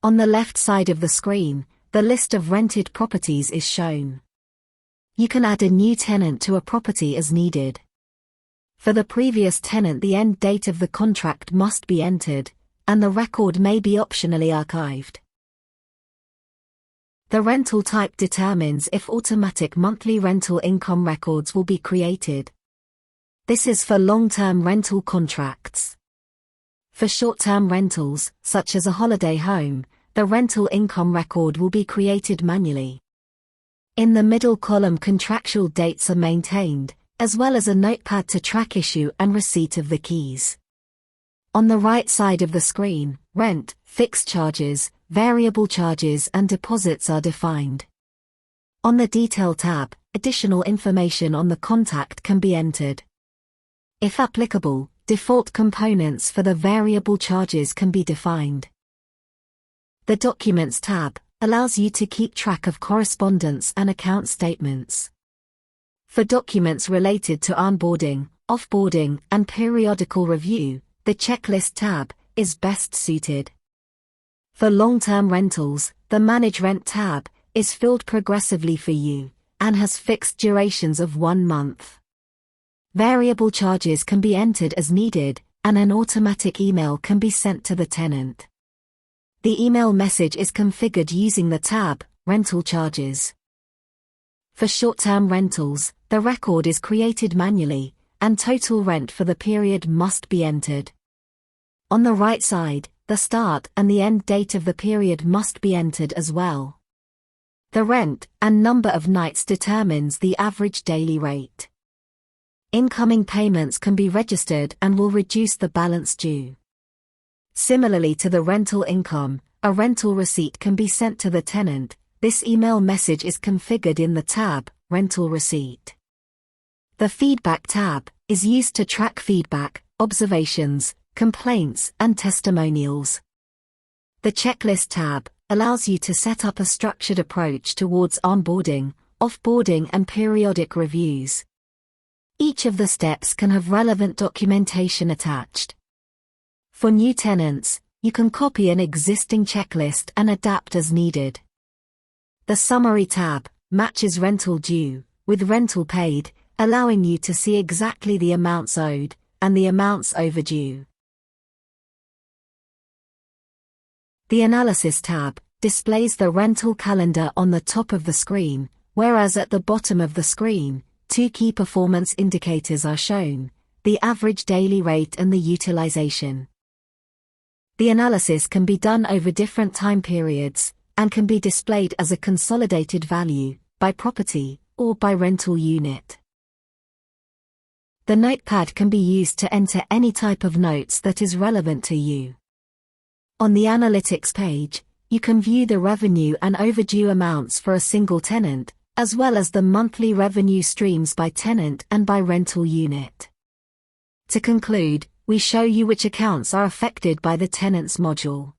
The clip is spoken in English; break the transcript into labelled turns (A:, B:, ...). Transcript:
A: On the left side of the screen, the list of rented properties is shown. You can add a new tenant to a property as needed. For the previous tenant, the end date of the contract must be entered, and the record may be optionally archived. The rental type determines if automatic monthly rental income records will be created. This is for long-term rental contracts. For short-term rentals, such as a holiday home, the rental income record will be created manually. In the middle column, contractual dates are maintained, as well as a notepad to track issue and receipt of the keys. On the right side of the screen, rent, fixed charges, variable charges and deposits are defined. On the Detail tab, additional information on the contact can be entered. If applicable, default components for the variable charges can be defined. The Documents tab allows you to keep track of correspondence and account statements. For documents related to onboarding, offboarding, and periodical review, the Checklist tab is best suited. For long-term rentals, the Manage Rent tab is filled progressively for you and has fixed durations of 1 month. Variable charges can be entered as needed, and an automatic email can be sent to the tenant. The email message is configured using the tab, Rental Charges. For short-term rentals, the record is created manually, and total rent for the period must be entered. On the right side, the start and the end date of the period must be entered as well. The rent and number of nights determines the average daily rate. Incoming payments can be registered and will reduce the balance due. Similarly to the rental income, a rental receipt can be sent to the tenant. This email message is configured in the tab, Rental Receipt. The Feedback tab is used to track feedback, observations, complaints, and testimonials. The Checklist tab allows you to set up a structured approach towards onboarding, offboarding, and periodic reviews. Each of the steps can have relevant documentation attached. For new tenants, you can copy an existing checklist and adapt as needed. The Summary tab matches rental due with rental paid, allowing you to see exactly the amounts owed and the amounts overdue. The Analysis tab displays the rental calendar on the top of the screen, whereas at the bottom of the screen, 2 key performance indicators are shown: the average daily rate and the utilization. The analysis can be done over different time periods, and can be displayed as a consolidated value, by property, or by rental unit. The notepad can be used to enter any type of notes that is relevant to you. On the Analytics page, you can view the revenue and overdue amounts for a single tenant, as well as the monthly revenue streams by tenant and by rental unit. To conclude, we show you which accounts are affected by the Tenants module.